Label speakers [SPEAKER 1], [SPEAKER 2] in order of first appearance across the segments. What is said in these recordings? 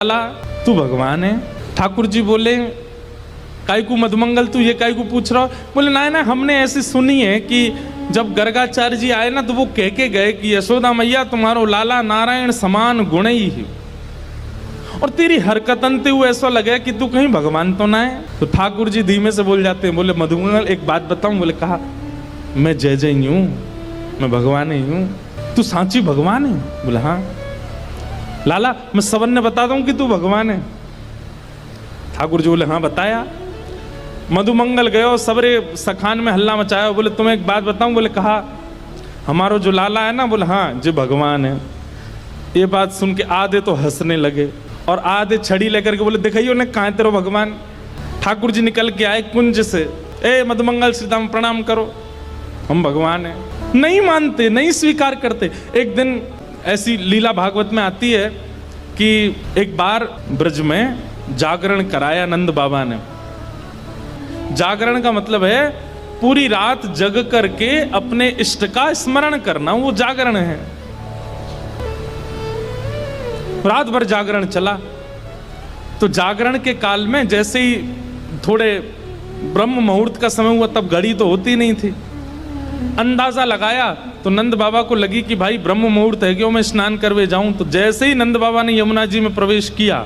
[SPEAKER 1] लाला तू भगवान है। ठाकुर जी बोले काई को मधुमंगल तू ये काई को पूछ रहा हो? बोले ना ना, हमने ऐसी सुनी है कि जब गर्गाचार्य जी आए ना तो वो कह के गए कि यशोदा मैया तुम्हारो लाला नारायण समान गुण ही है, और तेरी हरकतन ते हुए ऐसा लगे कि तू कहीं भगवान तो ना है। तो ठाकुर जी धीमे से बोल जाते हैं, बोले मधुमंगल एक बात बताऊं? बोले कहा मैं जय जय ही हूं, मैं भगवान ही हूं। तू सांची भगवान है? बोले हाँ। लाला मैं सबन ने बता दूं कि तू भगवान है? ठाकुर जी बोले हाँ बताया। मधुमंगल गयो, सबरे सखान में हल्ला मचाया। बोले तुम्हें एक बात बताऊं? बोले कहा हमारो जो लाला है ना, बोले हाँ जी भगवान है। ये बात सुन के आधे तो हंसने लगे और आधे छड़ी लेकर के बोले दिखाइयो ने कहाँ तेरो भगवान। ठाकुर जी निकल के आए कुंज से, ए मधुमंगल श्रीदाम प्रणाम करो, हम भगवान है। नहीं मानते, नहीं स्वीकार करते। एक दिन ऐसी लीला भागवत में आती है कि एक बार ब्रज में जागरण कराया नंद बाबा ने। जागरण का मतलब है पूरी रात जग करके अपने इष्ट का स्मरण करना, वो जागरण है। रात भर जागरण चला। तो जागरण के काल में जैसे ही थोड़े ब्रह्म मुहूर्त का समय हुआ, तब घड़ी तो होती नहीं थी, अंदाजा लगाया तो नंद बाबा को लगी कि भाई ब्रह्म मुहूर्त है, क्यों मैं स्नान करवे जाऊं। तो जैसे ही नंद बाबा ने यमुना जी में प्रवेश किया,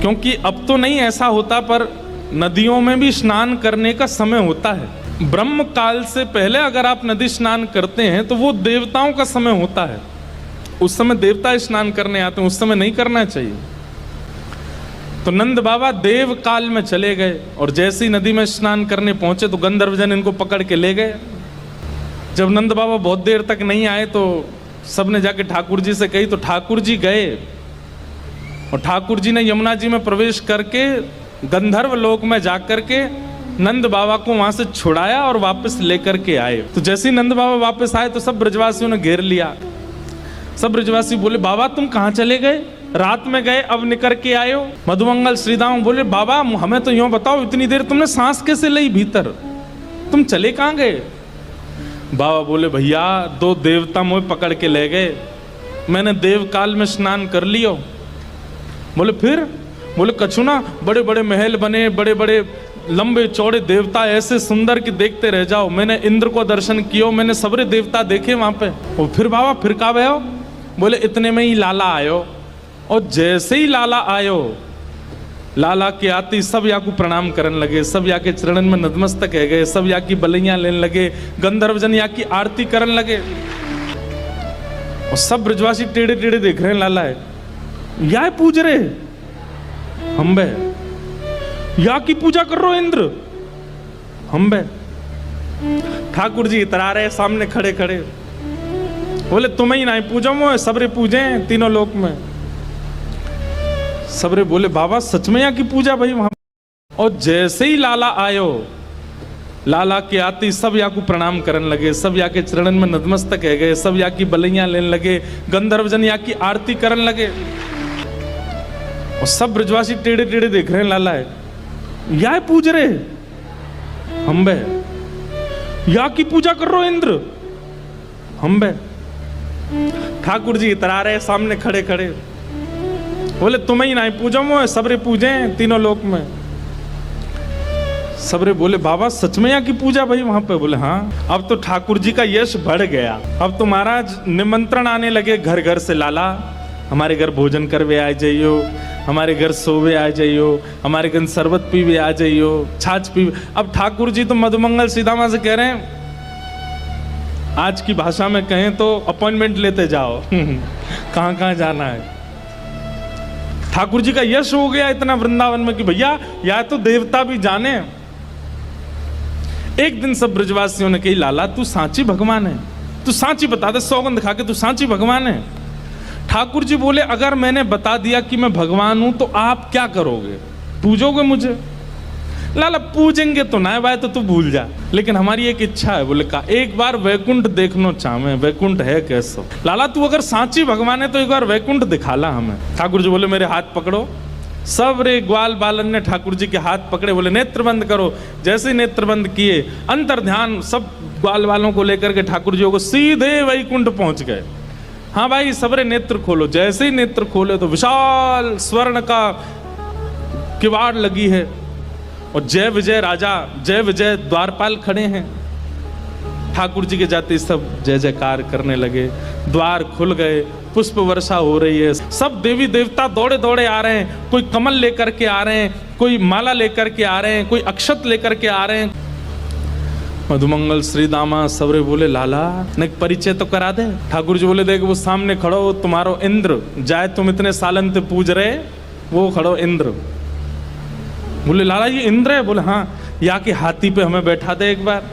[SPEAKER 1] क्योंकि अब तो नहीं ऐसा होता पर नदियों में भी स्नान करने का समय होता है। ब्रह्म काल से पहले अगर आप नदी स्नान करते हैं तो वो देवताओं का समय होता है, उस समय देवता स्नान करने आते हैं, उस समय नहीं करना चाहिए। तो नंद बाबा देव काल में चले गए और जैसे ही नदी में स्नान करने पहुंचे तो गंधर्वजन इनको पकड़ के ले गए। जब नंद बाबा बहुत देर तक नहीं आए तो सबने जाके ठाकुर जी से कही, तो ठाकुर जी गए और ठाकुर जी ने यमुना जी में प्रवेश करके गंधर्व लोक में जाकर के नंद बाबा को वहां से छुड़ाया और वापस लेकर के आए। तो जैसे ही नंद बाबा वापस आए तो सब ब्रजवासियों ने घेर लिया। सब ब्रजवासी बोले बाबा तुम कहाँ चले गए? रात में गए अब निकल के आए हो। मधुमंगल श्रीदाम बोले बाबा हमें तो यूं बताओ, इतनी देर तुमने सांस कैसे ली भीतर, तुम चले कहाँ गए? बाबा बोले भैया दो देवता मुझे पकड़ के ले गए, मैंने देव काल में स्नान कर लियो। बोले फिर? बोले कछु ना, बड़े बड़े महल बने, बड़े बड़े लंबे चौड़े देवता ऐसे सुंदर कि देखते रह जाओ। मैंने इंद्र को दर्शन किया, मैंने सबरे देवता देखे वहां पे। और फिर बाबा फिर कहाँ गए हो? बोले इतने में ही लाला आयो, और जैसे ही लाला आयो, लाला के आते सब या को प्रणाम करने लगे, सब या के चरणन में नतमस्तक है गए, सब या की बलैया लेने लगे, गंधर्वजन या की आरती करने लगे। और सब ब्रजवासी टेढ़े टेढ़े देख रहे हैं, लाला है या पूज रहे हम बे, या की पूजा कर रहे हो इंद्र हम बे। ठाकुर जी इतरा रहे सामने खड़े खड़े, बोले तुम्हें ही नहीं पूजा मोए, सबरे पूजे तीनों लोक में। सबरे बोले बाबा सच में यहाँ की पूजा भाई वहां। और जैसे ही लाला आयो, लाला के आते सब या को प्रणाम करने लगे, सब या के चरणन में नतमस्तक है गए, सब या की बलैया लेने लगे, गंधर्वजन या की आरती करने लगे। और सब ब्रजवासी टेढ़े टेढ़े देख रहे हैं, लाला है या पूज रहे हम बे, या की पूजा कर रहे हो इंद्र हम बे। ठाकुर जी इतरा रहे सामने खड़े खड़े, बोले तुम्हें ही नहीं पूजा मोए, सबरे पूजे तीनों लोक में। सबरे बोले बाबा सच में यहाँ की पूजा भाई वहां पे? बोले हाँ। अब तो ठाकुर जी का यश बढ़ गया, अब तो महाराज निमंत्रण आने लगे घर घर से, लाला हमारे घर भोजन करवे आ जाइयो, हमारे घर सोवे आ जाइयो, हमारे घर शरबत पीवे आ जाइयो, छाछ पीवे। अब ठाकुर जी तो मधुमंगल सीधामा से कह रहे हैं, आज की भाषा में कहें तो अपॉइंटमेंट लेते जाओ कहाँ कहाँ जाना है। ठाकुर जी का यश हो गया इतना वृंदावन में कि भैया या तो देवता भी जाने। एक दिन सब ब्रजवासियों ने कही लाला तू सांची भगवान है, तू सांची बता दे, सौगंध खा के तू सांची भगवान है। ठाकुर जी बोले अगर मैंने बता दिया कि मैं भगवान हूं तो आप क्या करोगे? पूजोगे मुझे? लाला पूजेंगे तो ना भाई, तो तू भूल जा, लेकिन हमारी एक इच्छा है। बोले का एक बार वैकुंठ देखना चाहे, वैकुंठ है कैसो? लाला तू अगर सांची भगवान है तो एक बार वैकुंठ दिखाला हमें। ठाकुर जी बोले मेरे हाथ पकड़ो। सब रे ग्वाल बालन ने ठाकुर जी के हाथ पकड़े, बोले नेत्र बंद करो। जैसे नेत्र बंद किए, अंतर ध्यान सब ग्वाल वालों को लेकर के ठाकुर जी को सीधे वैकुंठ पहुंच गए। हाँ भाई सबरे नेत्र खोलो। जैसे ही नेत्र खोले तो विशाल स्वर्ण का किवाड़ लगी है और जय विजय राजा, जय विजय द्वारपाल खड़े हैं। ठाकुर जी के जाते सब जय जयकार करने लगे, द्वार खुल गए, पुष्प वर्षा हो रही है, सब देवी देवता दौड़े दौड़े आ रहे हैं। कोई कमल लेकर के आ रहे हैं, कोई माला लेकर के आ रहे हैं, कोई अक्षत लेकर के आ रहे हैं। मधुमंगल श्री दामा सबरे बोले लाला ने परिचय तो करा दे। ठाकुर जी बोले देख वो सामने खड़ो तुम्हारो इंद्र, जाए तुम इतने सालन से पूज रहे, वो खड़ो इंद्र। बोले लाला ये इंद्र है? बोले हाँ। या कि हाथी पे हमें बैठा दे एक बार।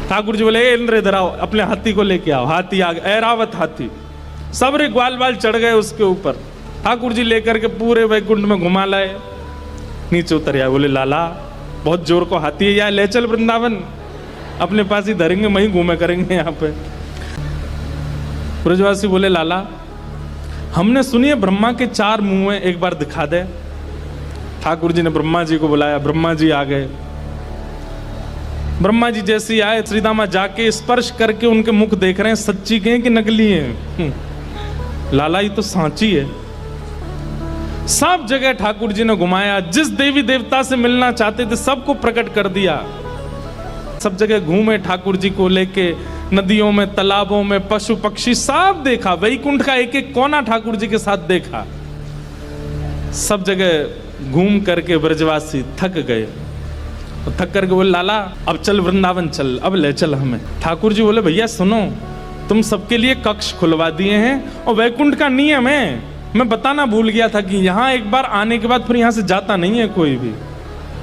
[SPEAKER 1] ठाकुर जी बोले इंद्र इधर आओ, अपने हाथी को लेके आओ। हाथी आ गया, ऐरावत हाथी, सबरे ग्वाल बाल चढ़ गए उसके ऊपर। ठाकुर जी लेकर के पूरे वैकुंठ में घुमा लाए, नीचे उतर आए। बोले लाला बहुत जोर को हाथी है, या ले चल वृंदावन, अपने पास ही धरेंगे, वहीं घूमे करेंगे यहाँ पे। ब्रजवासी बोले लाला हमने सुनी है ब्रह्मा के 4 मुंह हैं, एक बार दिखा दे। ठाकुर जी ने ब्रह्मा जी को बुलाया, ब्रह्मा जी आ गए। ब्रह्मा जी जैसे ही आए, श्रीदामा जाके स्पर्श करके उनके मुख देख रहे हैं, सच्ची के हैं कि नकली हैं? लाला ये तो सांची है। सब जगह ठाकुर जी ने घुमाया, जिस देवी देवता से मिलना चाहते थे सबको प्रकट कर दिया। सब जगह घूमे ठाकुर जी को लेके, नदियों में, तालाबों में, पशु पक्षी सब देखा। वैकुंठ का एक एक कोना ठाकुर जी के साथ देखा। सब जगह घूम करके ब्रजवासी थक गए। थक करके बोले लाला अब चल वृंदावन चल, अब ले चल हमें। ठाकुर जी बोले भैया सुनो, तुम सबके लिए कक्ष खुलवा दिए हैं और वैकुंठ का नियम है, मैं बताना भूल गया था कि यहाँ एक बार आने के बाद फिर यहाँ से जाता नहीं है कोई भी।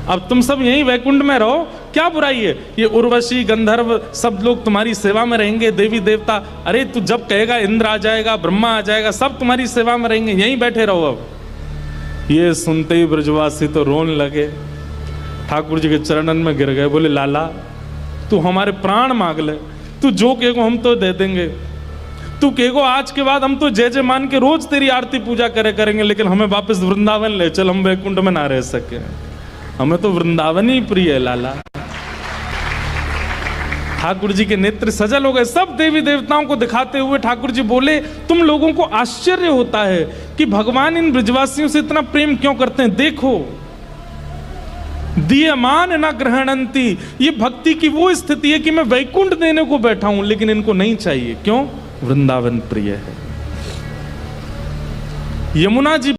[SPEAKER 1] अब तुम सब यहीं वैकुंठ में रहो, क्या बुराई है? ये उर्वशी गंधर्व सब लोग तुम्हारी सेवा में रहेंगे, देवी देवता। अरे तू जब कहेगा इंद्र आ जाएगा, ब्रह्मा आ जाएगा, सब तुम्हारी सेवा में रहेंगे, यहीं बैठे रहो। अब ये सुनते ही ब्रजवासी तो रोने लगे, ठाकुर जी के चरणन में गिर गए। बोले लाला तू हमारे प्राण मांग ले, तू जो कहेगो हम तो दे देंगे। तू कहेगो आज के बाद हम तो जय जय मान के रोज तेरी आरती पूजा करेंगे, लेकिन हमें वापस वृंदावन ले चल, हम वैकुंठ में ना रह सके। हमें तो वृंदावन ही प्रिय है लाला। ठाकुर जी के नेत्र सजल हो गए। सब देवी देवताओं को दिखाते हुए ठाकुर जी बोले तुम लोगों को आश्चर्य होता है कि भगवान इन ब्रजवासियों से इतना प्रेम क्यों करते हैं। देखो दीयमान न ग्रहणंती, ये भक्ति की वो स्थिति है कि मैं वैकुंठ देने को बैठा हूं लेकिन इनको नहीं चाहिए। क्यों? वृंदावन प्रिय है। यमुना जी